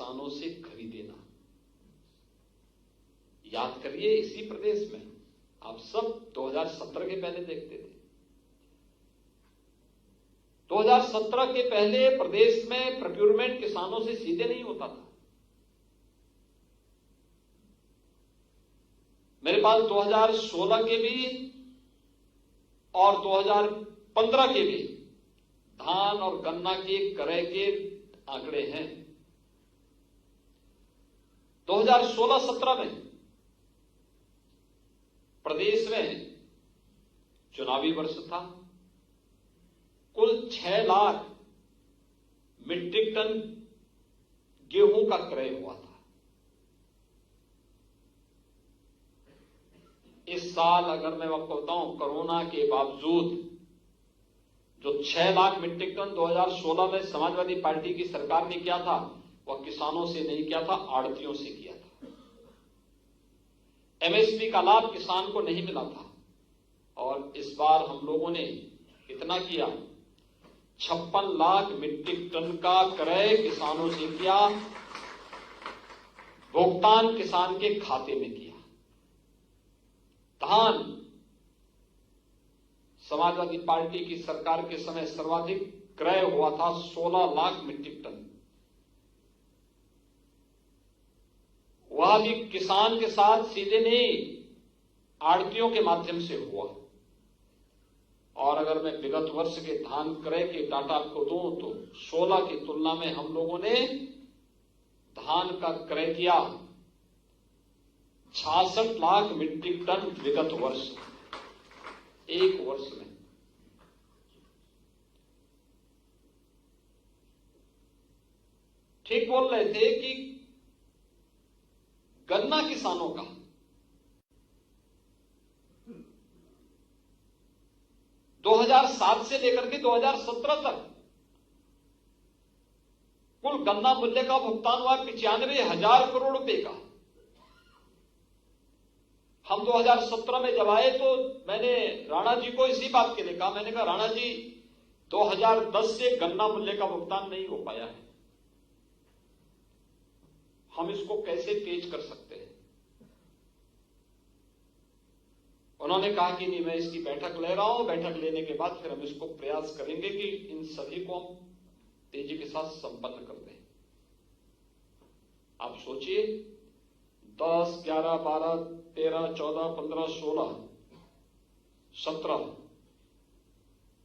किसानों से खरीदे ना। याद करिए, इसी प्रदेश में आप सब 2017 के पहले देखते थे। 2017 के पहले प्रदेश में प्रोक्योरमेंट किसानों से सीधे नहीं होता था। मेरे पास 2016 के भी और 2015 के भी धान और गन्ना के क्रय के आंकड़े हैं। 2016-17 में प्रदेश में चुनावी वर्ष था। कुल 6 लाख मीट्रिक टन गेहूं का क्रय हुआ था। इस साल अगर मैं आपको बताऊं, कोरोना के बावजूद जो 6 लाख मीट्रिक टन 2016 में समाजवादी पार्टी की सरकार ने किया था, वह किसानों से नहीं किया था, आड़तियों से किया था। एमएसपी का लाभ किसान को नहीं मिला था। और इस बार हम लोगों ने कितना किया? 56 लाख मीट्रिक टन का क्रय किसानों से किया, भुगतान किसान के खाते में किया। धान समाजवादी पार्टी की सरकार के समय सर्वाधिक क्रय हुआ था, 16 लाख मीट्रिक टन। वह भी किसान के साथ सीधे नहीं, आड़तियों के माध्यम से हुआ। और अगर मैं विगत वर्ष के धान क्रय के डाटा आपको दूं तो 16 की तुलना में हम लोगों ने धान का क्रय किया 66 लाख मीट्रिक टन विगत वर्ष, एक वर्ष में। ठीक बोल रहे थे कि गन्ना किसानों का 2007 से लेकर के 2017 तक कुल गन्ना मूल्य का भुगतान हुआ 95,000 करोड़ रुपए का। हम 2017 में जब आए तो मैंने राणा जी को इसी बात के लिए कहा, मैंने कहा राणा जी 2010 से गन्ना मूल्य का भुगतान नहीं हो पाया है, हम इसको कैसे तेज कर सकते हैं? उन्होंने कहा कि नहीं, मैं इसकी बैठक ले रहा हूं, बैठक लेने के बाद फिर हम इसको प्रयास करेंगे कि इन सभी को हम तेजी के साथ संपन्न कर दें। आप सोचिए, 10, 11, 12, 13, 14, 15, 16, 17,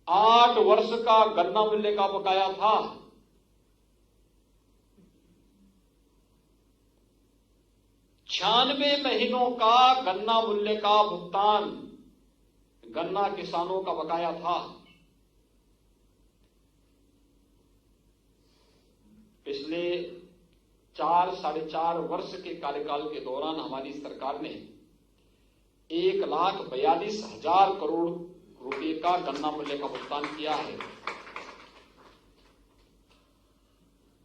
8 वर्ष का गन्ना मूल्य का बकाया था। छियानवे महीनों का गन्ना मूल्य का भुगतान गन्ना किसानों का बकाया था। पिछले 4-4.5 वर्ष के कार्यकाल के दौरान हमारी सरकार ने 1,42,000 करोड़ रुपए का गन्ना मूल्य का भुगतान किया है।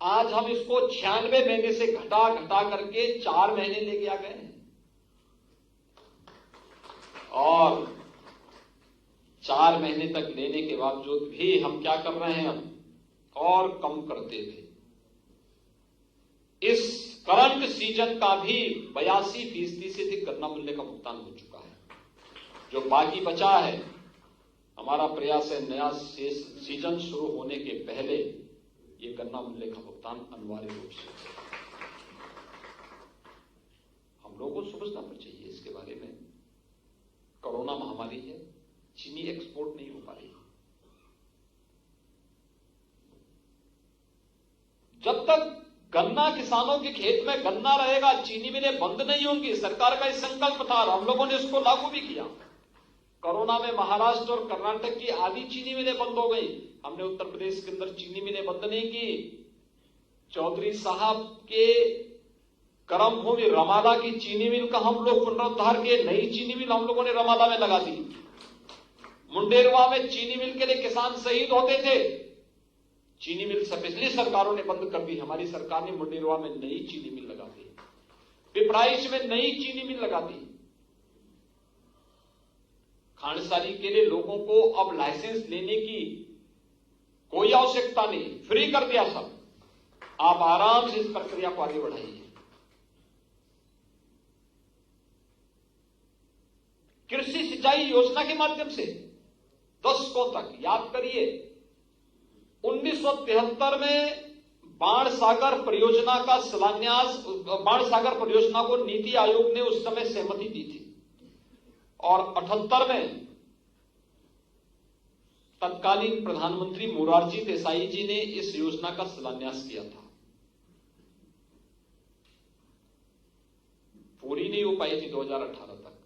आज हम इसको 96 महीने से घटा करके 4 महीने लेके आ गए हैं और 4 महीने तक लेने के बावजूद भी हम क्या कर रहे हैं, हम और कम करते थे। इस करंट सीजन का भी 82% से अधिक गन्ना मूल्य का भुगतान हो चुका है। जो बाकी बचा है, हमारा प्रयास है नया सीजन शुरू होने के पहले ये गन्ना मूल्य का भुगतान अनिवार्य रूप से। हम लोगों को समझना चाहिए इसके बारे में। कोरोना महामारी है, चीनी एक्सपोर्ट नहीं हो पा रही। जब तक गन्ना किसानों के खेत में गन्ना रहेगा, चीनी मिलें बंद नहीं होंगी। सरकार का इस संकल्प था, हम लोगों ने इसको लागू भी किया। कोरोना में महाराष्ट्र और कर्नाटक की आधी चीनी मिलें बंद हो गई, हमने उत्तर प्रदेश के अंदर चीनी मिलें बंद नहीं की। चौधरी साहब के कर्मभूमि रमाला की चीनी मिल का हम लोग पुनरुद्धार किए, नई चीनी मिल हम लोगों ने रमाला में लगा दी। मुंडेरवा में चीनी मिल के लिए किसान शहीद होते थे, चीनी मिल पिछली सरकारों ने बंद कर दी, हमारी सरकार ने मुंडेरवा में नई चीनी मिल लगा दी, पिपराइच में नई चीनी मिल लगा दी। खांडसारी के लिए लोगों को अब लाइसेंस लेने की कोई आवश्यकता नहीं, फ्री कर दिया सब। आप आराम से इस प्रक्रिया को आगे बढ़ाइए। कृषि सिंचाई योजना के माध्यम से दशकों तक, याद करिए 1973 में बाण सागर परियोजना का शिलान्यास, बाण सागर परियोजना को नीति आयोग ने उस समय सहमति दी थी और 78 में तत्कालीन प्रधानमंत्री मोरारजी देसाई जी ने इस योजना का शिलान्यास किया था। पूरी नहीं हो पाई थी 2018 तक।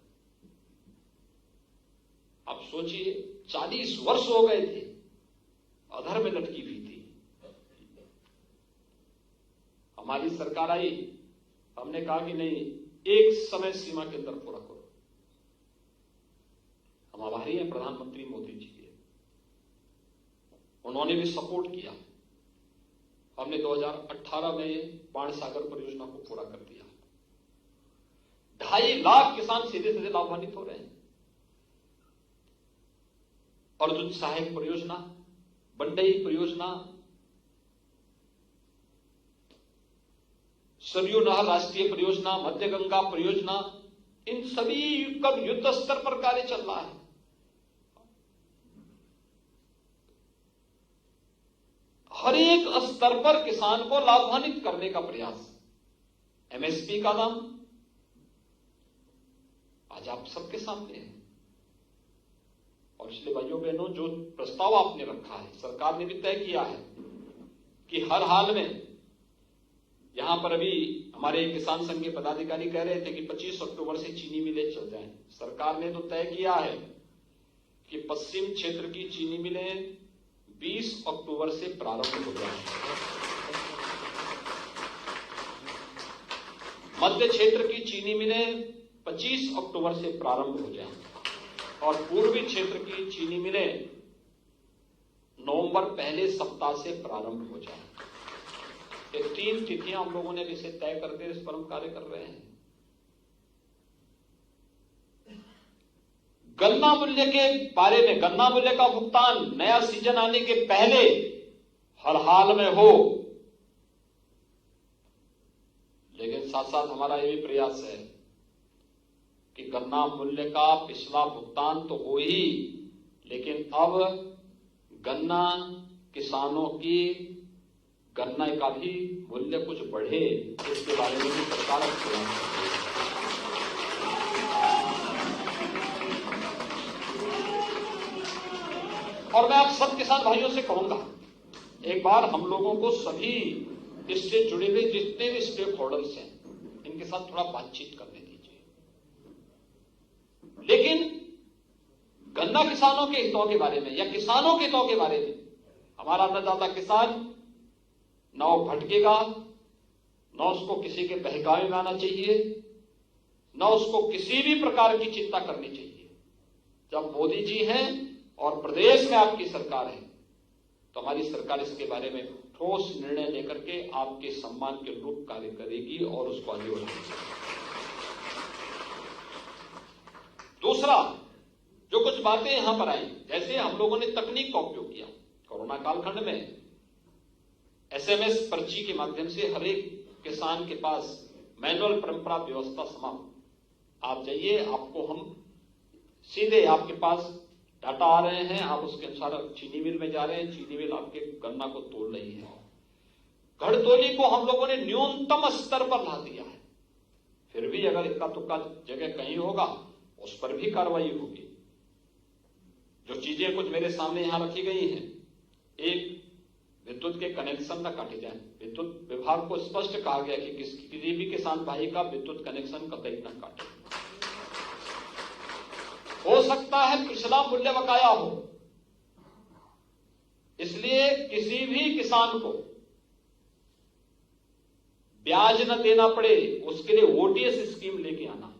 अब सोचिए 40 वर्ष हो गए थे, अधर में लटकी हुई थी। हमारी सरकार आई, हमने कहा कि नहीं, एक समय सीमा के अंदर पूरा करो। हम आभारी हैं प्रधानमंत्री मोदी जी के, उन्होंने भी सपोर्ट किया। हमने 2018 में बाण सागर परियोजना को पूरा कर दिया। 2.5 लाख किसान सीधे सीधे लाभान्वित हो रहे हैं। अर्जुन सहायक परियोजना, बंडई परियोजना, सरयू नहर राष्ट्रीय परियोजना, मध्य गंगा परियोजना, इन सभी का युद्ध स्तर पर कार्य चल रहा है। हर एक स्तर पर किसान को लाभान्वित करने का प्रयास। एमएसपी का दाम आज आप सबके सामने है और इसलिए भाइयों बहनों, जो प्रस्ताव आपने रखा है, सरकार ने भी तय किया है कि हर हाल में, यहां पर अभी हमारे किसान संघ के पदाधिकारी कह रहे थे कि 25 अक्टूबर से चीनी मिलें चल जाएं। सरकार ने तो तय किया है कि पश्चिम क्षेत्र की चीनी मिलें 20 अक्टूबर से प्रारंभ हो जाएं, मध्य क्षेत्र की चीनी मिलें 25 अक्टूबर से प्रारंभ हो जाएं और पूर्वी क्षेत्र की चीनी मिलें नवंबर पहले सप्ताह से प्रारंभ हो जाएं। ये 3 तिथियां हम लोगों ने इसे तय करके इस पर हम कार्य कर रहे हैं। गन्ना मूल्य के बारे में, गन्ना मूल्य का भुगतान नया सीजन आने के पहले हर हाल में हो, लेकिन साथ साथ हमारा यह भी प्रयास है कि गन्ना मूल्य का पिछला भुगतान तो हो ही, लेकिन अब गन्ना किसानों की गन्ना का भी मूल्य कुछ बढ़े, इसके बारे में भी सरकार प्रयास कर रही है। और मैं आप सब किसान भाइयों से कहूंगा, एक बार हम लोगों को सभी इससे जुड़े हुए जितने भी स्टेक होल्डर्स हैं, इनके साथ थोड़ा बातचीत करने दीजिए। लेकिन गन्ना किसानों के हितों के बारे में या किसानों के हितों के बारे में हमारा अन्नदाता किसान न वो भटकेगा, न उसको किसी के बहकावे में आना चाहिए, न उसको किसी भी प्रकार की चिंता करनी चाहिए। जब मोदी जी हैं और प्रदेश में आपकी सरकार है, तो हमारी सरकार इसके बारे में ठोस निर्णय लेकर के आपके सम्मान के अनुरूप कार्य करेगी और उसको आगे बढ़ाएगी। दूसरा, जो कुछ बातें यहां पर आई, जैसे हम लोगों ने तकनीक का उपयोग किया कोरोना कालखंड में, एसएमएस पर्ची के माध्यम से हर एक किसान के पास मैनुअल परंपरा व्यवस्था समाप्त। आप जाइए, आपको हम सीधे आपके पास डाटा आ रहे हैं, आप उसके अनुसार चीनी मिल में जा रहे हैं, चीनी मिल आपके गन्ना को तोल रही है। घड़तोली को हम लोगों ने न्यूनतम स्तर पर ला दिया है। फिर भी अगर इक्का तुक्का जगह कहीं होगा, उस पर भी कार्रवाई होगी। जो चीजें कुछ मेरे सामने यहां रखी गई हैं, एक, विद्युत के कनेक्शन न काटे जाए। विद्युत विभाग को स्पष्ट कहा गया कि किसी भी किसान भाई का विद्युत कनेक्शन कतई न काटे। हो सकता है पिछला मूल्य बकाया हो, इसलिए किसी भी किसान को ब्याज न देना पड़े, उसके लिए ओटीएस स्कीम लेके आना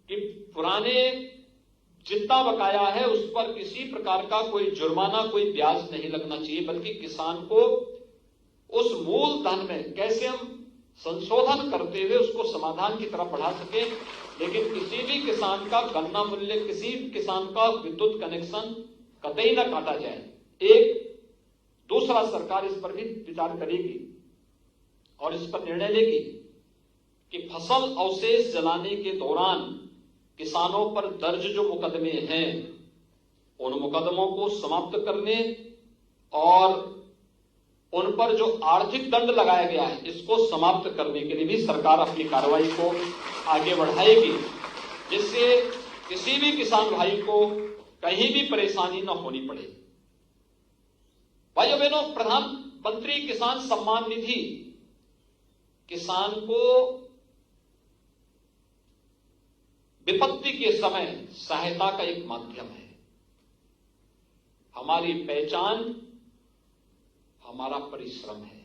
कि पुराने जितना बकाया है उस पर किसी प्रकार का कोई जुर्माना, कोई ब्याज नहीं लगना चाहिए, बल्कि किसान को उस मूल धन में कैसे हम संशोधन करते हुए उसको समाधान की तरफ बढ़ा सके। लेकिन किसी भी किसान का गन्ना मूल्य, किसी भी किसान का विद्युत कनेक्शन कतई न काटा जाए। एक दूसरा, सरकार इस पर भी विचार करेगी और इस पर निर्णय लेगी कि फसल अवशेष जलाने के दौरान किसानों पर दर्ज जो मुकदमे हैं उन मुकदमों को समाप्त करने और उन पर जो आर्थिक दंड लगाया गया है इसको समाप्त करने के लिए भी सरकार अपनी कार्रवाई को आगे बढ़ाएगी, जिससे किसी भी किसान भाई को कहीं भी परेशानी न होनी पड़े। भाइयों बहनों, प्रधानमंत्री किसान सम्मान निधि किसान को विपत्ति के समय सहायता का एक माध्यम है। हमारी पहचान हमारा परिश्रम है।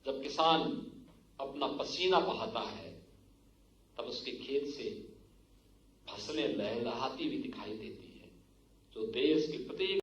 जब किसान अपना पसीना बहाता है तब उसके खेत से फसलें लहलहाती हुई दिखाई देती है, जो देश के प्रत्येक